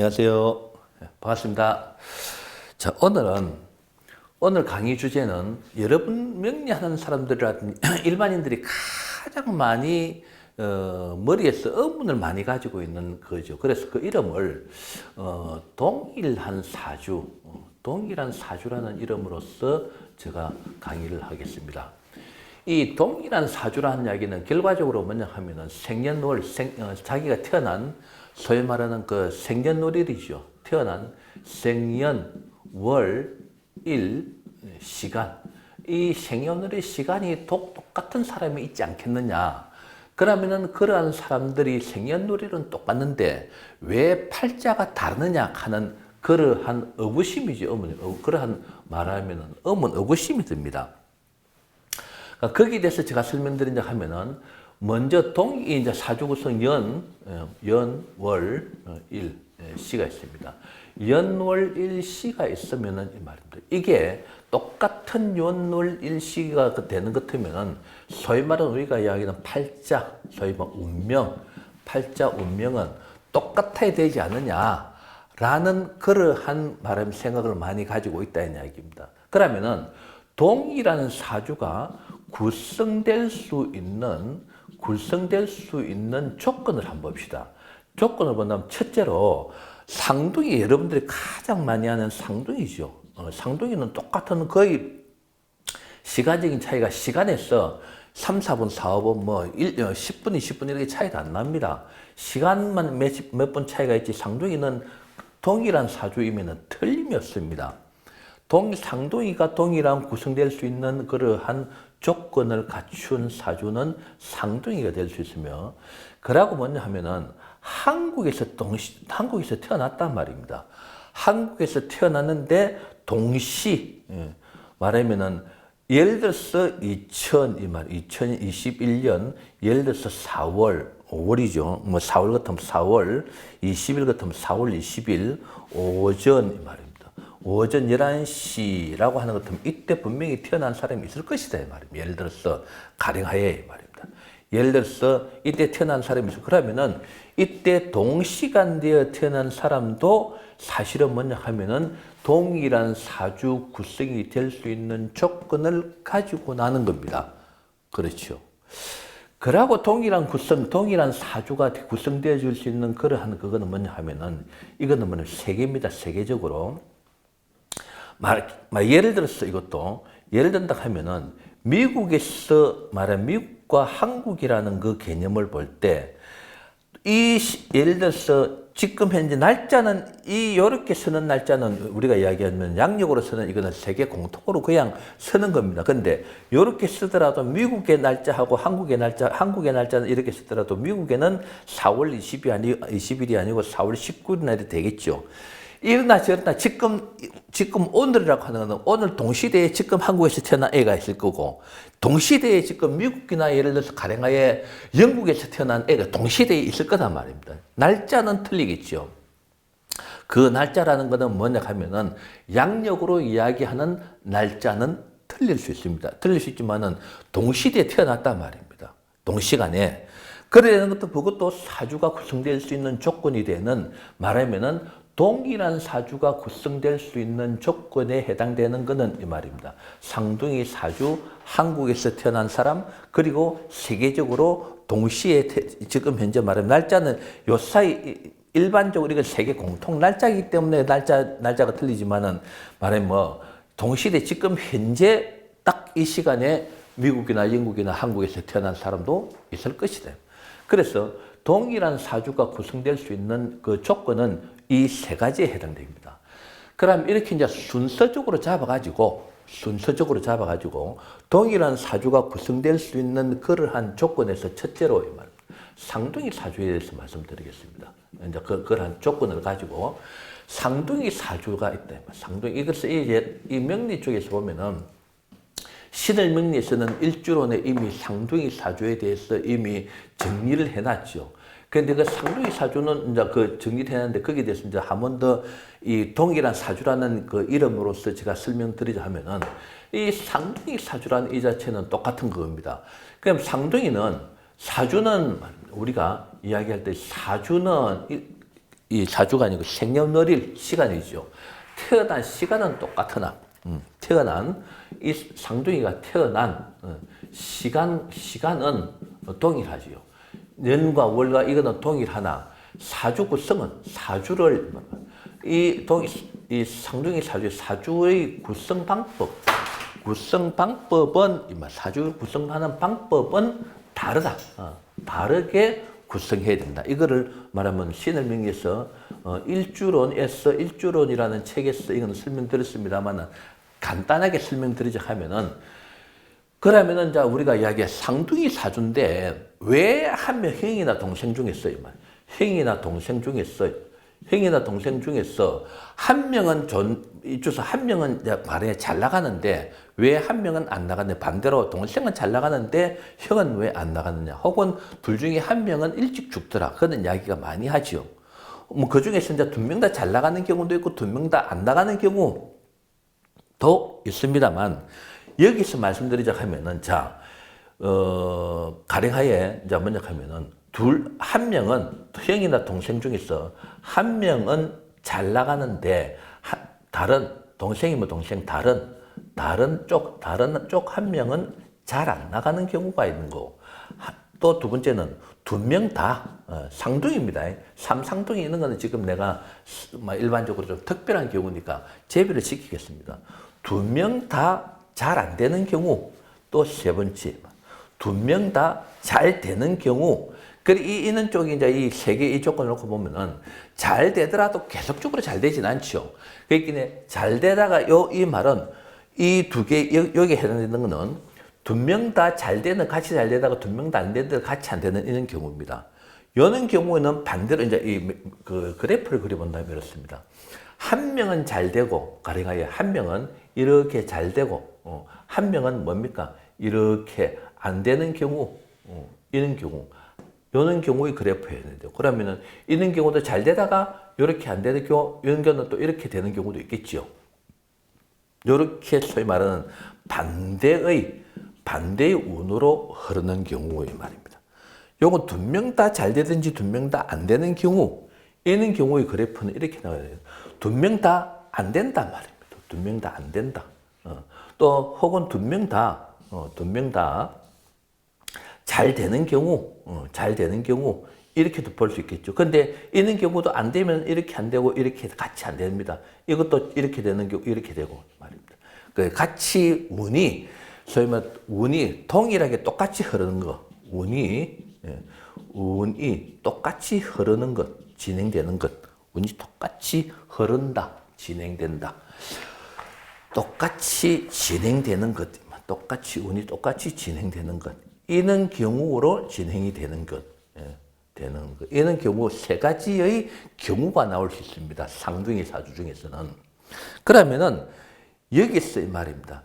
안녕하세요. 반갑습니다. 자, 오늘 강의 주제는 여러분 명리하는 사람들이라든지 일반인들이 가장 많이 머리에서 의문을 많이 가지고 있는 거죠. 그래서 그 이름을 동일한 사주라는 이름으로서 제가 강의를 하겠습니다. 이 동일한 사주라는 이야기는 결과적으로 뭐냐 하면은 생년월, 자기가 태어난 소위 말하는 그 생년월일이죠. 태어난 생년, 월, 일, 시간. 이 생년월일 시간이 똑같은 사람이 있지 않겠느냐. 그러면은 그러한 사람들이 생년월일은 똑같는데 왜 팔자가 다르느냐 하는 그러한 의구심이죠. 그러한 말하면은 의구심이 듭니다. 거기에 대해서 제가 설명드린다 하면은 먼저 이제 사주 구성 연, 월, 일, 시가 있습니다. 연, 월, 일, 시가 있으면은 이 말입니다. 이게 똑같은 연, 월, 일, 시가 되는 것 같으면은 소위 말하는 우리가 이야기하는 팔자, 소위 말하는 운명, 팔자, 운명은 똑같아야 되지 않느냐라는 그러한 생각을 많이 가지고 있다는 이야기입니다. 그러면은 동이라는 사주가 구성될 수 있는 조건을 한번 봅시다. 조건을 본다면 첫째로 상둥이, 여러분들이 가장 많이 하는 상둥이죠. 상둥이는 똑같은 거의 시간적인 차이가 시간에서 3, 4분, 4, 5분, 10분, 20분 이렇게 차이가 안 납니다. 시간만 몇 분 차이가 있지 상둥이는 동일한 사주이면 틀림이 없습니다. 상둥이가 동일한 구성될 수 있는 그러한 조건을 갖춘 사주는 상둥이가 될 수 있으며, 그러고 뭐냐 하면은 한국에서 태어났단 말입니다. 한국에서 태어났는데 말하면은 예를 들어서 2021년 예를 들어서 5월이죠. 4월 같으면 4월 20일 같으면 4월 20일 오전 이 말입니다. 오전 11시라고 하는 것 같으면 이때 분명히 태어난 사람이 있을 것이다 이 말입니다. 예를 들어서 가령하에 말입니다. 예를 들어서 이때 태어난 사람이 있어. 그러면은 이때 동시간대에 태어난 사람도 사실은 뭐냐 하면은 동일한 사주 구성이 될 수 있는 조건을 가지고 나는 겁니다. 그렇죠. 그러고 동일한 사주가 구성되어 줄 수 있는 그거는 뭐냐 하면은 이거는 세계입니다. 세계적으로. 예를 들어서 예를 든다 하면은 미국과 한국이라는 그 개념을 볼 때 예를 들어서 지금 현재 날짜는 요렇게 쓰는 날짜는 우리가 이야기하면 양력으로 쓰는 이거는 세계 공통으로 그냥 쓰는 겁니다. 근데 요렇게 쓰더라도 미국의 날짜하고 한국의 날짜는 이렇게 쓰더라도 미국에는 4월 20일이 아니고 4월 19일 날이 되겠죠. 이러나 저러나 지금 오늘이라고 하는 것은 오늘 동시대에 지금 한국에서 태어난 애가 있을 거고, 동시대에 지금 미국이나 예를 들어서 가령하에 영국에서 태어난 애가 동시대에 있을 거란 말입니다. 날짜는 틀리겠죠. 그 날짜라는 것은 뭐냐 하면은 양력으로 이야기하는 날짜는 틀릴 수 있습니다. 틀릴 수 있지만은 동시대에 태어났단 말입니다. 동시간에. 그러는 것도 그것도 사주가 구성될 수 있는 조건이 되는 말하면은 동일한 사주가 구성될 수 있는 조건에 해당되는 것은 이 말입니다. 상둥이 사주, 한국에서 태어난 사람, 그리고 세계적으로 동시에 지금 현재 말하면 날짜는 요 사이 일반적으로 이건 세계 공통 날짜이기 때문에 날짜가 틀리지만은 말하면 동시대 지금 현재 딱 이 시간에 미국이나 영국이나 한국에서 태어난 사람도 있을 것이다. 그래서 동일한 사주가 구성될 수 있는 그 조건은 이 세 가지에 해당됩니다. 그럼 이렇게 이제 순서적으로 잡아가지고 동일한 사주가 구성될 수 있는 그러한 조건에서 첫째로 상둥이 사주에 대해서 말씀드리겠습니다. 이제 그러한 조건을 가지고 상둥이 사주가 있다. 이것을 이 명리 쪽에서 보면은 신을 명리에서는 일주론에 이미 상둥이 사주에 대해서 이미 정리를 해놨죠. 그런데 그 상둥이 사주는 이제 그 정리를 해놨는데 거기에 대해서 이제 한 번 더 이 동일한 사주라는 그 이름으로서 제가 설명드리자 하면은 이 상둥이 사주라는 이 자체는 똑같은 겁니다. 그럼 사주는 우리가 이야기할 때 사주는 이 사주가 아니고 생년월일 시간이죠. 태어난 시간은 똑같으나 태어난 이 상둥이가 태어난 시간은 동일하지요. 년과 월과 이거는 동일하나 사주 구성은 사주를 이 상둥이 사주의 구성 방법은 사주 구성하는 방법은 다르다. 다르게 구성해야 된다. 이거를 말하면 신을 명리에서 일주론이라는 책에서 이거는 설명드렸습니다만 간단하게 설명드리자 하면은 그러면은 자 우리가 이야기한 상둥이 사주인데 왜 한 명 형이나 동생 중에서 형이나 동생 중에서 한 명은 이쪽에서 한 명은 말에 잘 나가는데 왜 한 명은 안 나가느냐, 반대로 동생은 잘 나가는데 형은 왜 안 나가느냐, 혹은 둘 중에 한 명은 일찍 죽더라, 그런 이야기가 많이 하죠. 뭐 그 중에서 이제 두 명 다 잘 나가는 경우도 있고 두 명 다 안 나가는 경우도 있습니다만, 여기서 말씀드리자 하면은 가령하에 이제 먼저 하면은 한 명은 형이나 동생 중에서 한 명은 잘 나가는데 다른 동생이면 동생 다른 쪽 한 명은 잘 안 나가는 경우가 있는 거고, 또 두 번째는 두 명 다 상둥이입니다. 삼상둥이 있는 거는 지금 내가 일반적으로 좀 특별한 경우니까 제비를 시키겠습니다. 두 명 다 잘 안 되는 경우, 또 세 번째 두 명 다 잘 되는 경우. 이는 쪽이 이제 이 세 개 이 조건을 놓고 보면은 잘 되더라도 계속적으로 잘 되진 않죠. 그러니까 잘 되다가 이 말은 이 두 개 여기에 해당되는 거는 두 명 다 잘 되는, 같이 잘 되다가 두 명 다 안 되는, 같이 안 되는 이런 경우입니다. 이런 경우에는 반대로 이제 그 그래프를 그려본다면 이렇습니다. 한 명은 잘 되고, 가령하여 한 명은 이렇게 잘 되고, 한 명은 뭡니까? 이렇게 안 되는 경우, 이런 경우의 그래프에 있는데, 그러면은 이런 경우도 잘 되다가 이렇게 안 되는 경우, 이런 경우는 또 이렇게 되는 경우도 있겠죠. 이렇게 소위 말하는 반대의 운으로 흐르는 경우의 말입니다. 요건 두 명 다 잘 되든지 두 명 다 안 되는 경우, 이런 경우의 그래프는 이렇게 나와야 돼요. 두 명 다 안 된단 말입니다. 두 명 다 안 된다. 또 혹은 두 명 다 잘 되는 경우, 이렇게도 볼 수 있겠죠. 근데 이런 경우도 안 되면 이렇게 안 되고 이렇게 같이 안 됩니다. 이것도 이렇게 되는 경우 이렇게 되고 말입니다. 같이 소위 말 운이 동일하게 똑같이 흐르는 거, 운이 똑같이 흐르는 것, 진행되는 것, 운이 똑같이 흐른다, 진행된다. 똑같이 진행되는 것, 운이 똑같이 진행되는 것, 이런 경우로 진행이 되는 것, 이런 경우 세 가지의 경우가 나올 수 있습니다. 상둥이 사주 중에서는. 그러면은 여기서 이 말입니다.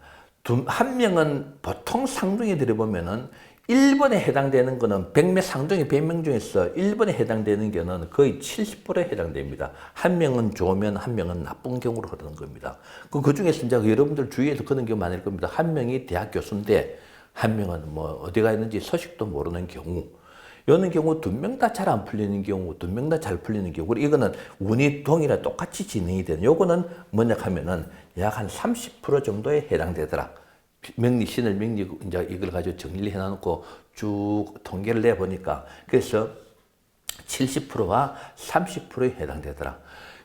한 명은 보통 상둥이들이 보면은 1번에 해당되는 거는 100명 상둥이 100명 중에서 1번에 해당되는 경우는 거의 70%에 해당됩니다. 한 명은 좋으면 한 명은 나쁜 경우로 흐르는 겁니다. 그 중에서 이제 여러분들 주위에서 그런 경우 많을 겁니다. 한 명이 대학 교수인데 한 명은 뭐 어디가 있는지 소식도 모르는 경우. 이런 경우 두 명 다 잘 안 풀리는 경우, 두 명 다 잘 풀리는 경우. 이거는 운이 동일하게 똑같이 진행이 되는, 요거는 뭐냐 하면은 약 한 30% 정도에 해당되더라. 신을 명리, 이제 이걸 가지고 정리를 해놓고 쭉 통계를 내보니까, 그래서 70%와 30%에 해당되더라.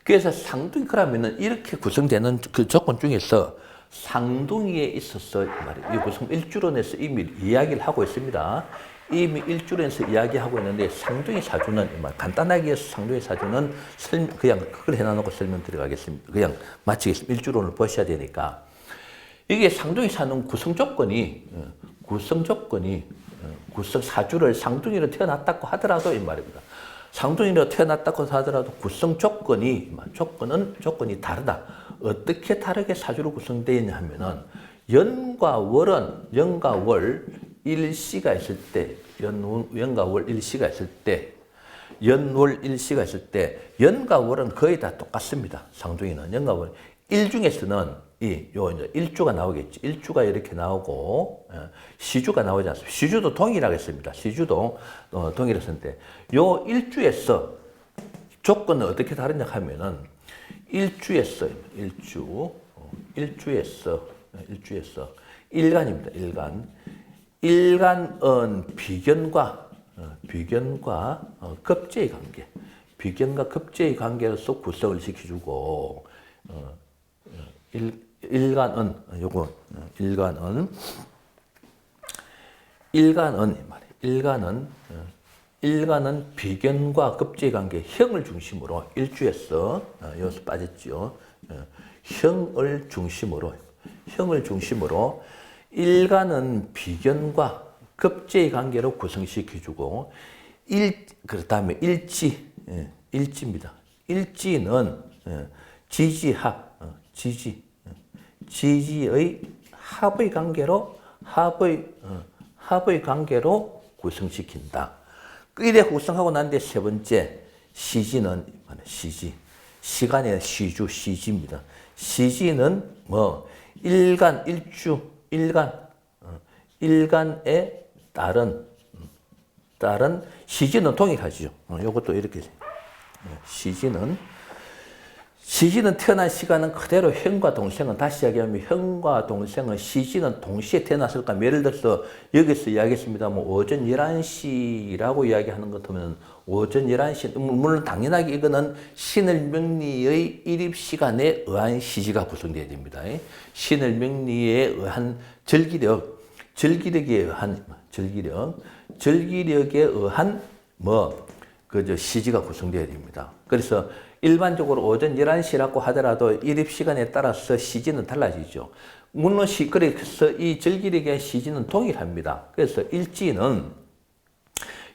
그래서 상둥이, 그러면은 이렇게 구성되는 그 조건 중에서 상둥이에 있어서 이 구성 일주론에서 이미 이야기를 하고 있습니다. 이미 일주론에서 이야기하고 있는데, 상둥이 사주는 간단하게 해서 상둥이 사주는 그냥 그걸 해놔놓고 설명드리겠습니다. 그냥 마치겠습니다. 일주론을 보셔야 되니까. 이게 상둥이 사는 구성 조건이 사주를 상둥이로 태어났다고 하더라도 이 말입니다. 상둥이로 태어났다고 하더라도 구성 조건이 다르다. 어떻게 다르게 사주로 구성되어 있냐 하면은, 연과 월은 연과 월 일시가 있을 때, 연과 월 일시가 있을 때, 연과 월은 거의 다 똑같습니다. 상둥이는 연과 월. 일 중에서는 이제 일주가 나오겠지. 일주가 이렇게 나오고, 시주가 나오지 않습니다. 시주도 동일하겠습니다. 시주도 동일했는데, 요 일주에서 조건은 어떻게 다르냐 하면은 일주에서 일간입니다. 일간은 비견과 급제의 관계, 비견과 급제의 관계로서 구성을 시켜주고 일간은 일간은 비견과 급제의 관계, 형을 중심으로 일주에서 여기서 빠졌죠. 형을 중심으로 일간은 비견과 급제의 관계로 구성시켜주고 그다음에 일지입니다. 일지는 지지의 합의 관계로 구성시킨다. 이래 구성하고 난 뒤에 세 번째 시지는 시간의 시지입니다. 시지는 뭐 일간에 따른 시지는 동일하죠. 이것도 이렇게 시지는 태어난 시간은 그대로 형과 동생은 다시 이야기하면 형과 동생은 시지는 동시에 태어났을까? 예를 들어서 여기서 이야기했습니다. 뭐 오전 11시라고 이야기하는 것 같으면 오전 11시 물론 당연하게 이거는 신을명리의 일입 시간에 의한 시지가 구성되어야 됩니다. 신을명리에 의한 절기력에 의한 시지가 구성되어야 됩니다. 그래서 일반적으로 오전 11시라고 하더라도 일입 시간에 따라서 시지는 달라지죠. 물론 그래서 이 절기력의 시지는 동일합니다. 그래서 일지는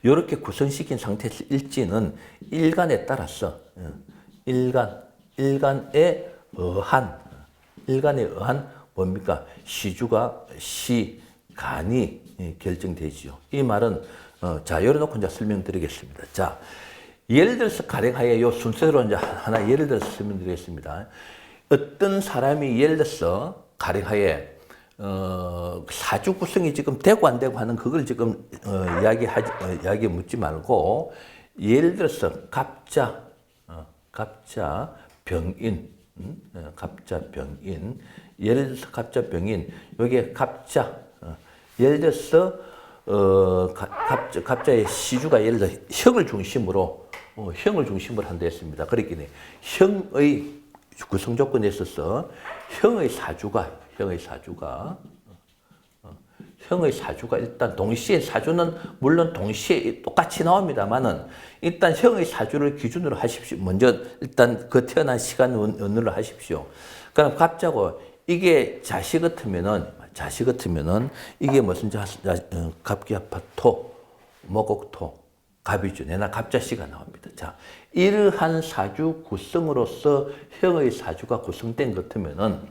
이렇게 구성시킨 상태에서 일지는 일간에 따라서 일간에 의한 뭡니까? 시간이 결정되지요. 이 말은 자 열어놓고 이제 설명드리겠습니다. 자. 예를 들어서 가령하여 요 순서로 이제 하나 예를 들어서 설명드리겠습니다. 어떤 사람이 예를 들어서 가령하여 사주 구성이 지금 되고 안 되고 하는 그걸 지금 이야기 묻지 말고 예를 들어서 갑자 병인 예를 들어서 갑자 병인 여기에 갑자 예를 들어서 갑자의 시주가 예를 들어 형을 중심으로 한다 했습니다. 그렇기 때문에 형의 구성 조건에 있어서 형의 사주가 일단 동시에 사주는 물론 동시에 똑같이 나옵니다만은 일단 형의 사주를 기준으로 하십시오. 먼저 일단 그 태어난 시간 원으로 하십시오. 그럼 갑자고 이게 자식 같으면은 이게 무슨 갑기합토, 목옥토, 갑이죠. 내나 갑자씨가 나옵니다. 자, 이러한 사주 구성으로서 형의 사주가 구성된 것 같으면은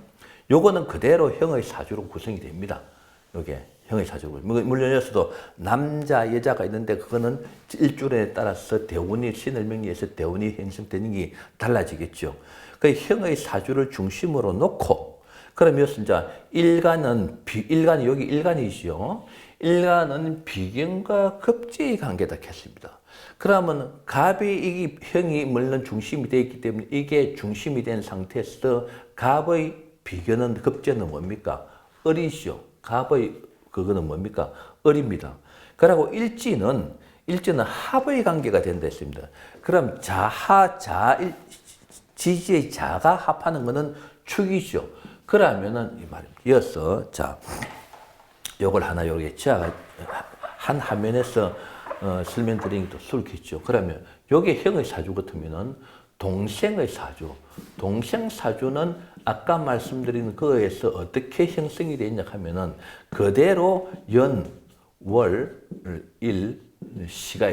요거는 그대로 형의 사주로 구성이 됩니다. 요게 형의 사주로. 물론 여기서도 남자, 여자가 있는데 그거는 일주일에 따라서 대운이 신을명리에서 대운이 형성되는 게 달라지겠죠. 그 형의 사주를 중심으로 놓고 그러면 이제 일간은 여기 일간이죠. 일간은 비견과 급제의 관계다 했습니다. 그러면 갑이 이 형이 물론 중심이 되어 있기 때문에 이게 중심이 된 상태에서 갑의 비견은 급제는 뭡니까? 을이죠. 갑의 그거는 뭡니까? 을입니다. 그리고 일지는 합의 관계가 된다 했습니다. 그럼 지지의 자가 합하는 것은 축이죠. 그러면은 이 말입니다. 이어서 자 요걸 하나 요렇게 한 화면에서 설명드리는 게 또 수록했죠. 그러면 요게 형의 사주 같으면은 동생의 사주는 아까 말씀드린 거에서 어떻게 형성이 되냐 하면은 그대로 연월 일시가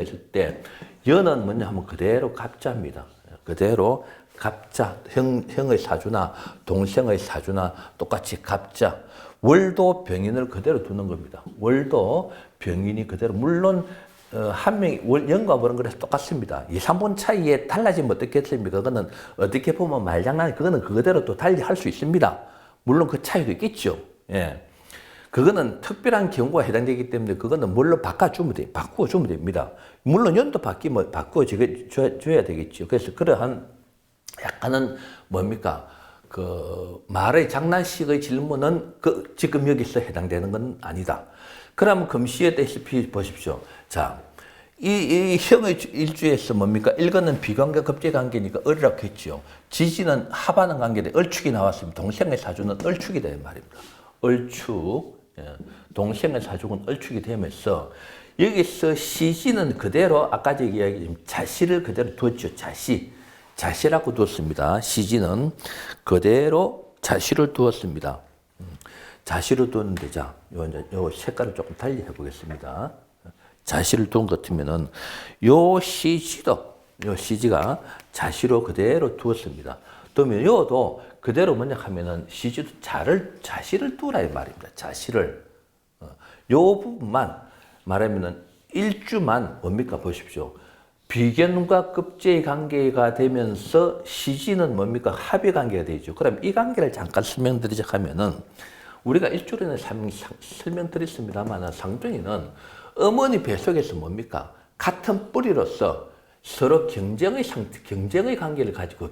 있을 때 연은 뭐냐 하면 그대로 갑자입니다. 그대로 갑자, 형의 사주나 동생의 사주나 똑같이 갑자. 월도 병인을 그대로 두는 겁니다. 월도 병인이 그대로. 물론 한 명이 연과 월은 그래서 똑같습니다. 2, 3분 차이에 달라지면 어떻겠습니까? 그거는 어떻게 보면 말장난, 그거는 그대로 또 달리 할 수 있습니다. 물론 그 차이도 있겠죠. 예. 그거는 특별한 경우가 해당되기 때문에 그거는 뭘로 바꾸어 주면 됩니다. 물론 연도 바꾸어 줘야 되겠죠. 그래서 그러한 약간은 뭡니까? 그 말의 장난식의 질문은 지금 여기서 해당되는 건 아니다. 그러면 금시에 대시피 보십시오. 자, 이 형의 일주에서 뭡니까? 일거는 비관계 급제 관계니까 을이라고 했죠. 지지는 합하는 관계인데 을축이 나왔습니다. 동생의 사주는 을축이 되는 말입니다. 을축, 동생의 사주는 을축이 되면서 여기서 시지는 그대로 아까 제가 이야기했지만 자시를 그대로 두었죠. 자시라고 두었습니다. 시지는 그대로 자시를 두었습니다. 자시를 두었는데 자, 요 색깔을 조금 달리 해보겠습니다. 자시를 둔 것 같으면은 요 시지가 자시로 그대로 두었습니다. 그러면 요도 그대로 뭐냐 하면은 시지도 자시를 두라 이 말입니다. 자시를 요 부분만 말하면은 일주만 뭡니까 보십시오. 비견과 급제의 관계가 되면서 시지는 뭡니까 합의 관계가 되죠. 그럼 이 관계를 잠깐 설명드리자 하면은 우리가 일주일에 설명드렸습니다만 상중이는 어머니 뱃속에서 뭡니까 같은 뿌리로서 서로 경쟁의 관계를 가지고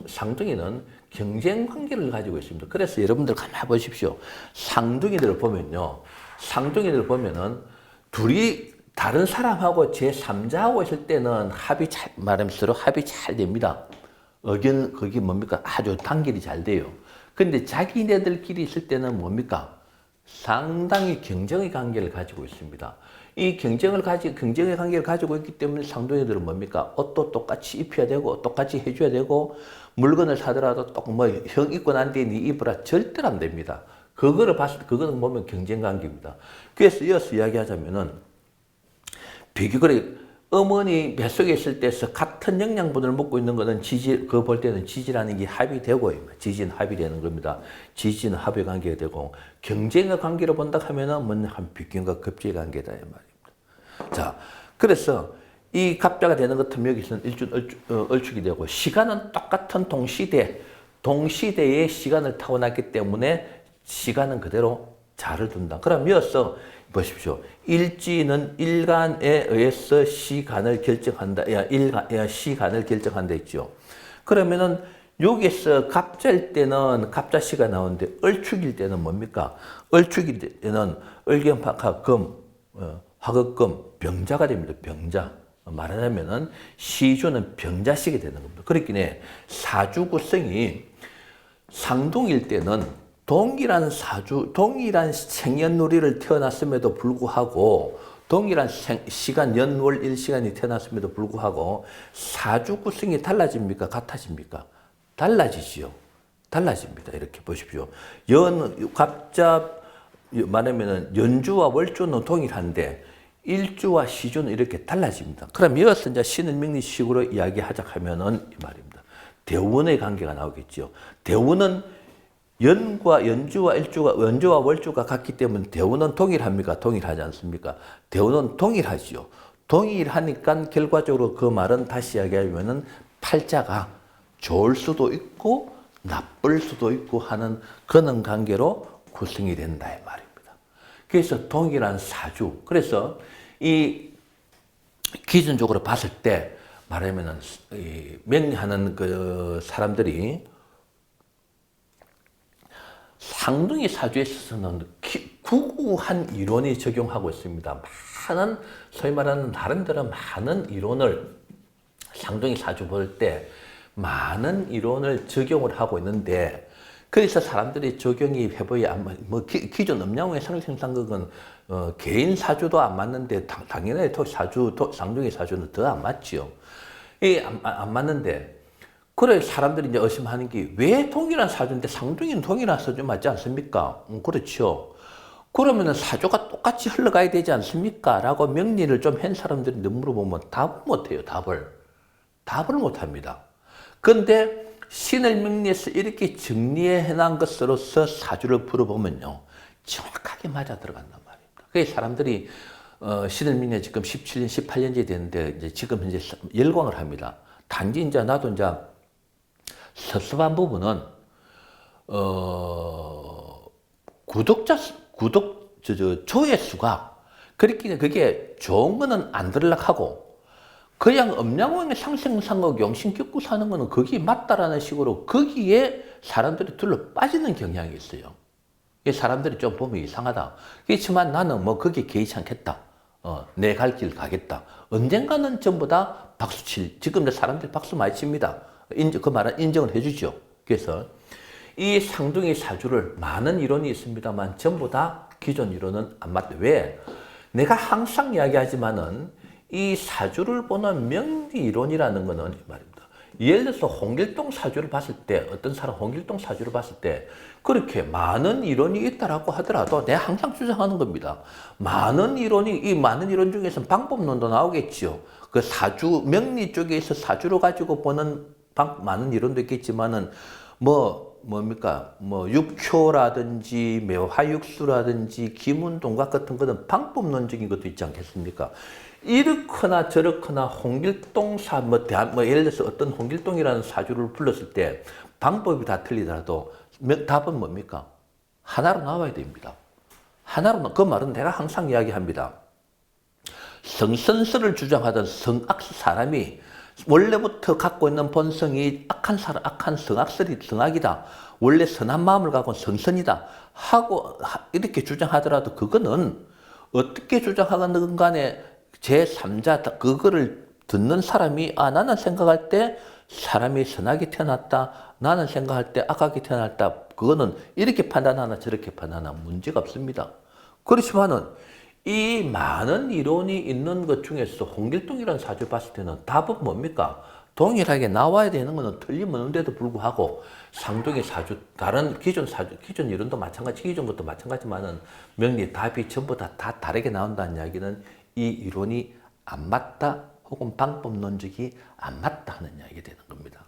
상둥이는 경쟁 관계를 가지고 있습니다. 그래서 여러분들 가만히 보십시오. 상둥이들을 보면은 둘이 다른 사람하고 제3자하고 있을 때는 서로 합이 잘 됩니다. 거기 뭡니까 아주 단결이 잘 돼요. 근데 자기네들끼리 있을 때는 뭡니까 상당히 경쟁의 관계를 가지고 있습니다. 이 경쟁의 관계를 가지고 있기 때문에 상둥이들은 뭡니까? 옷도 똑같이 입혀야 되고, 똑같이 해줘야 되고, 물건을 사더라도 형 입고 난 뒤에 네 입으라 절대로 안 됩니다. 그거를 봤을 때, 그거는 보면 경쟁 관계입니다. 그래서 이어서 이야기하자면은, 어머니 뱃속에 있을 때서 같은 영양분을 먹고 있는 거는 그거 볼 때는 지지라는 게 합이 되고, 지지는 합이 되는 겁니다. 지지는 합의 관계가 되고, 경쟁의 관계로 본다 하면은 뭐냐 하면 비견과 급제의 관계다, 이 말입니다. 자, 그래서 이 갑자가 되는 것 같으면 여기서는 을축이 되고, 시간은 똑같은 동시대의 시간을 타고났기 때문에 시간은 그대로 자를 둔다. 그럼 이어서 보십시오. 일지는 일간에 의해서 시간을 결정한다. 시간을 결정한다 했죠. 그러면은 여기서 갑자일 때는 갑자시가 나오는데 을축일 때는 뭡니까? 을축일 때는 을경박화금, 화극금, 병자가 됩니다. 병자. 말하자면은 시주는 병자식이 되는 겁니다. 그렇긴 사주 구성이 상동일 때는 동일한 생년월일을 태어났음에도 불구하고 동일한 시간, 연월, 일시간이 태어났음에도 불구하고 사주 구성이 달라집니까? 같아집니까? 달라지지요. 달라집니다. 이렇게 보십시오. 말하면은 연주와 월주는 동일한데 일주와 시주는 이렇게 달라집니다. 그럼 이어서 이제 신을명리식으로 이야기하자 하면은 이 말입니다. 대운의 관계가 나오겠죠. 대운은 연주와 월주가 같기 때문에 대운은 동일합니까? 동일하지 않습니까? 대운은 동일하지요. 동일하니까 결과적으로 그 말은 다시 이야기하면은 팔자가 좋을 수도 있고 나쁠 수도 있고 하는 그런 관계로 구성이 된다 이 말입니다. 그래서 동일한 사주. 그래서 이 기준적으로 봤을 때 말하면은 명리하는 그 사람들이 상둥이 사주에 있어서는 구구한 이론이 적용하고 있습니다. 소위 말하는 나름대로 많은 이론을 상둥이 사주 볼 때 많은 이론을 적용을 하고 있는데 그래서 사람들이 적용이 해보야 기존 음양의 상생상극은 개인 사주도 안 맞는데 당연히 상둥이 사주는 더 안 맞지요. 안 맞는데 그래 사람들이 이제 의심하는 게 왜 동일한 사주인데 상둥이는 동일한 사주 맞지 않습니까? 그렇죠. 그러면은 사주가 똑같이 흘러가야 되지 않습니까? 라고 명리를 좀 한 사람들이 물어보면 답을 못해요. 답을 못합니다. 그런데 신을 명리에서 이렇게 정리해놓은 것으로서 사주를 풀어보면요. 정확하게 맞아 들어간단 말입니다. 그래서 사람들이 신을 명리에 지금 17년, 18년째 됐는데 이제 지금 현재 열광을 합니다. 단지 이제 나도 이제 섭섭한 부분은 구독자 조회수가 그렇게 그게 좋은 거는 안 들락하고 그냥 음양원의 상생상국 용신 겪고 사는 거는 그게 맞다라는 식으로 거기에 사람들이 둘러 빠지는 경향이 있어요. 사람들이 좀 보면 이상하다. 그렇지만 나는 뭐 거기에 개의치 않겠다. 내 갈 길 가겠다. 언젠가는 전부 다 박수칠. 지금 사람들이 박수 많이 칩니다. 그 말은 인정을 해주죠. 그래서 이 상둥이 사주를 많은 이론이 있습니다만 전부 다 기존 이론은 안 맞다. 왜? 내가 항상 이야기하지만은 이 사주를 보는 명리 이론이라는 거는 말입니다. 예를 들어서 홍길동 사주를 봤을 때 어떤 사람 홍길동 사주를 봤을 때 그렇게 많은 이론이 있다라고 하더라도 내가 항상 주장하는 겁니다. 이 많은 이론 중에서 방법론도 나오겠죠. 그 사주 명리 쪽에 서 사주로 가지고 보는 많은 이론도 있겠지만은 뭡니까? 육효라든지 매화육수라든지 기문동각 같은 거는 방법론적인 것도 있지 않겠습니까? 이렇거나 저렇거나 홍길동 예를 들어서 어떤 홍길동이라는 사주를 불렀을 때 방법이 다 틀리더라도 답은 뭡니까? 하나로 나와야 됩니다. 그 말은 내가 항상 이야기합니다. 성선설을 주장하던 사람이 원래부터 갖고 있는 본성이 악한 성악이다. 원래 선한 마음을 갖고 성선이다. 하고 이렇게 주장하더라도 그거는 어떻게 주장하건 간에 제3자 그거를 듣는 사람이 나는 생각할 때 사람이 선하게 태어났다. 나는 생각할 때 악하게 태어났다. 그거는 이렇게 판단하나 저렇게 판단하나 문제가 없습니다. 그렇지만은 이 많은 이론이 있는 것 중에서 홍길동이라는 사주를 봤을 때는 답은 뭡니까? 동일하게 나와야 되는 것은 틀림없는데도 불구하고 상둥이 사주, 다른 기존 이론도 마찬가지, 기존 것도 마찬가지만은 명리 답이 전부 다 다르게 나온다는 이야기는 이 이론이 안 맞다 혹은 방법론적이 안 맞다 하는 이야기가 되는 겁니다.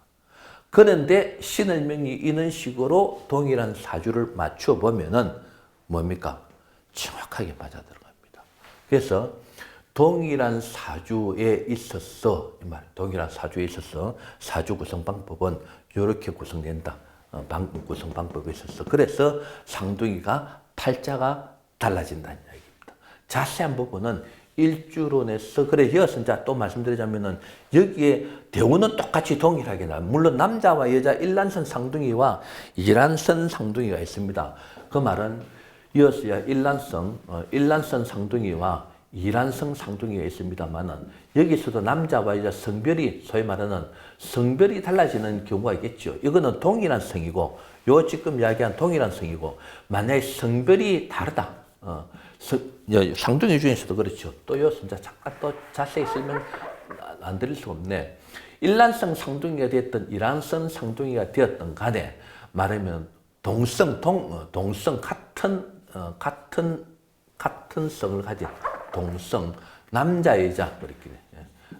그런데 신을명이 이런 식으로 동일한 사주를 맞춰 보면은 뭡니까? 정확하게 맞아들어갑니다. 그래서 동일한 사주에 있어서 사주 구성 방법은 이렇게 구성된다. 구성 방법에 있어서 그래서 상둥이가 팔자가 달라진다는 이야기입니다. 자세한 부분은 일주론에서 이어서 또 말씀드리자면은 여기에 대우는 똑같이 동일하게 물론 남자와 여자 일란선 상둥이와 이란선 상둥이가 있습니다. 그 말은 이어서야 일란선 상둥이와 이란성 상둥이가 있습니다만은 여기서도 남자와 여자 성별이 소위 말하는 성별이 달라지는 경우가 있겠죠. 이거는 동일한 성이고 지금 이야기한 동일한 성이고 만약에 성별이 다르다. 상둥이 중에서도 그렇죠. 또 여기서 잠깐 또 자세히 설명 안 드릴 수가 없네. 일란성 상둥이가 되었던 이란성 상둥이가 되었던 간에 말하면 동성 같은 성을 가진 동성 남자 여자 그렇게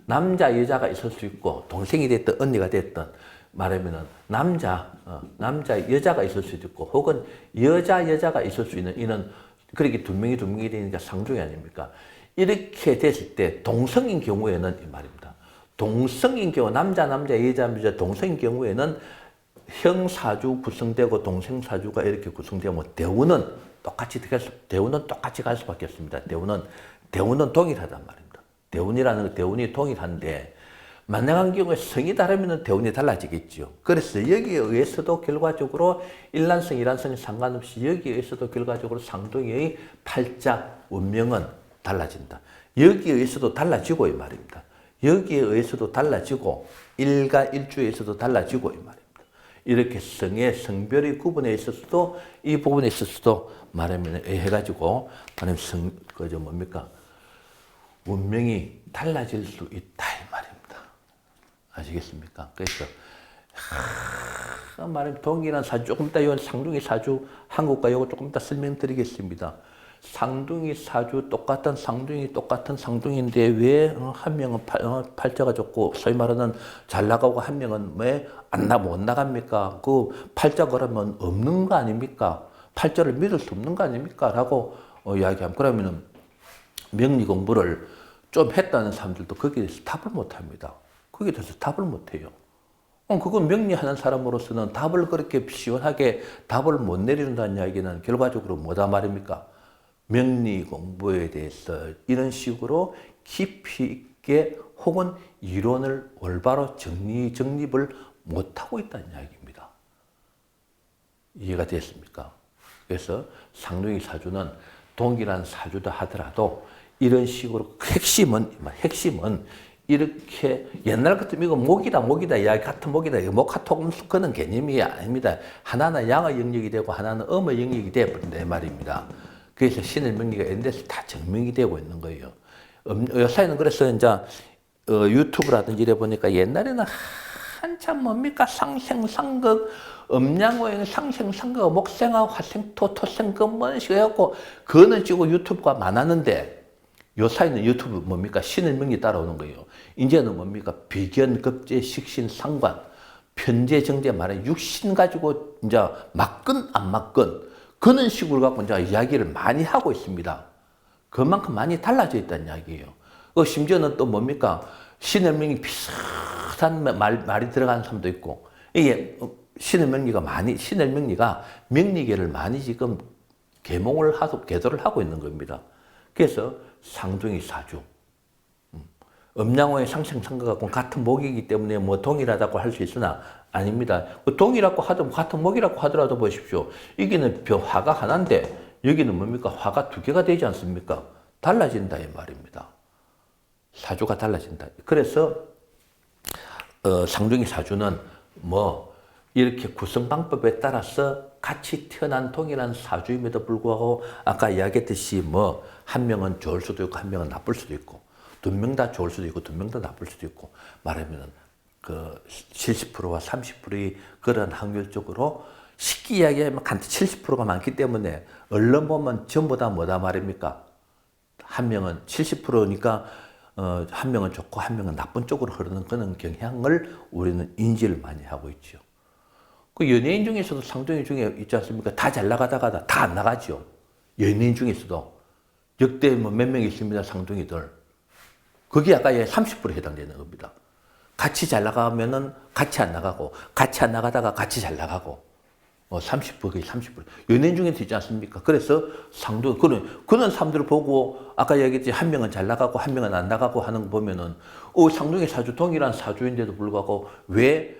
남자 여자가 있을 수 있고 동생이 됐든 언니가 됐든 말하면은 남자 여자가 있을 수도 있고 혹은 여자가 있을 수 있는 이는 그렇게 두 명이 되니까 상중이 아닙니까? 이렇게 됐을 때 동성인 경우에는 이 말입니다. 동성인 경우 남자 여자 동성인 경우에는 형사주 구성되고 동생사주가 이렇게 구성되면 대우는 똑같이 갈 수밖에 없습니다. 대우는 동일하단 말입니다. 대운이 동일한데 만약한 경우에 성이 다르면 대운이 달라지겠죠. 그래서 여기에 의해서도 결과적으로 일란성, 이란성에 상관없이 여기에 의해서도 결과적으로 상둥이의 팔자, 운명은 달라진다. 여기에 의해서도 달라지고 이 말입니다. 여기에 의해서도 달라지고 일가 일주에 의해서도 달라지고 이 말입니다. 이렇게 성별의 구분에 있어서도 이 부분에 있어서도 말하면 해가지고 뭡니까? 운명이 달라질 수 있다 이 말입니다. 아시겠습니까? 그래서 말하면 동일한 사주 조금 이따 이 상둥이 사주 한국과 이거 조금 이따 설명드리겠습니다. 상둥이 사주 똑같은 상둥인데 왜 한 명은 팔자가 좋고 소위 말하는 잘 나가고 한 명은 왜 못 나갑니까? 그 팔자 그러면 없는 거 아닙니까? 팔자를 믿을 수 없는 거 아닙니까? 라고 이야기하면 그러면은 명리 공부를 좀 했다는 사람들도 거기에 대해서 답을 못 합니다. 거기에 대해서 답을 못 해요. 그건 명리하는 사람으로서는 답을 그렇게 시원하게 답을 못 내린다는 이야기는 결과적으로 뭐다 말입니까? 명리 공부에 대해서 이런 식으로 깊이 있게 혹은 이론을 올바로 정립을 못하고 있다는 이야기입니다. 이해가 됐습니까? 그래서 상둥이 사주는 동일한 사주다 하더라도 이런 식으로 핵심은 이렇게 옛날 같으면 이거 목이다 이야기 같은 목이다 이거 목화토금수 그런 개념이 아닙니다. 하나는 양의 영역이 되고 하나는 음의 영역이 되어버린다 이 말입니다. 그래서 신의 명리가 이런 데서 다 증명이 되고 있는 거예요. 요사이는 그래서 이제 유튜브라든지 이래 보니까 옛날에는 한참 뭡니까 상생상극 음양오행 상생상극 목생하고 화생토 토생금 뭐 식으로 해갖고 그거는 찍고 유튜브가 많았는데 요사이는 유튜브 뭡니까 신의 명리 따라오는 거예요. 이제는 뭡니까 비견 급제 식신 상관 편제 정제 말해 육신 가지고 이제 맞건 안 맞건 그런 식으로 갖고 이제 이야기를 많이 하고 있습니다. 그만큼 많이 달라져 있다는 이야기예요. 심지어는 또 뭡니까 신의 명리 비슷한 말이 들어가는 사람도 있고 이게 신의 명리가 명리계를 많이 지금 개도를 하고 있는 겁니다. 그래서 상둥이 사주 음양호의 상생상극하고 같은 목이기 때문에 뭐 동일하다고 할 수 있으나 아닙니다. 동일하고 하든 같은 목이라고 하더라도 보십시오. 여기는 화가 하나인데 여기는 뭡니까 화가 두 개가 되지 않습니까? 달라진다 이 말입니다. 사주가 달라진다. 그래서 상둥이 사주는 뭐 이렇게 구성 방법에 따라서 같이 태어난 동일한 사주임에도 불구하고 아까 이야기했듯이 뭐 한 명은 좋을 수도 있고 한 명은 나쁠 수도 있고 두 명 다 좋을 수도 있고 두 명 다 나쁠 수도 있고 말하면은 그 70%와 30%의 그런 확률적으로 쉽게 이야기하면 70%가 많기 때문에 얼른 보면 전부 다 뭐다 말입니까? 한 명은 70%니까 한 명은 좋고 한 명은 나쁜 쪽으로 흐르는 그런 경향을 우리는 인지를 많이 하고 있죠. 그 연예인 중에서도 상둥이 중에 있지 않습니까? 다 잘 나가다가 다 안 나가죠. 연예인 중에서도 역대 뭐 몇 명 있습니다. 상둥이들. 그게 아까 30%에 해당되는 겁니다. 같이 잘 나가면은 같이 안 나가고 같이 안 나가다가 같이 잘 나가고 30%, 30%. 연예인 중에도 있지 않습니까? 그래서 상둥이 그런 사람들을 보고 아까 얘기했지 한 명은 잘 나가고 한 명은 안 나가고 하는 거 보면은 상둥이 사주 동일한 사주인데도 불구하고 왜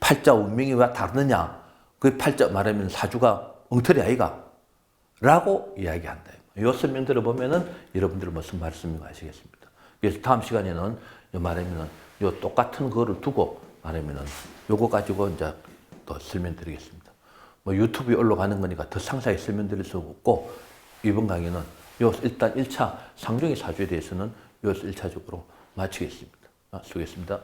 팔자 운명이 왜 다르느냐? 그 팔자 말하면 사주가 엉터리 아이가? 라고 이야기한다. 이 설명 들어보면은 여러분들 무슨 말씀인가 아시겠습니다. 그래서 다음 시간에는 말하면은 요 똑같은 거를 두고 말하면은 요거 가지고 이제 또 설명드리겠습니다. 뭐 유튜브에 올라가는 거니까 더 상세히 설명드릴 수 없고 이번 강의는 일단 1차 상중의 사주에 대해서는 여기서 1차적으로 마치겠습니다. 수고했습니다.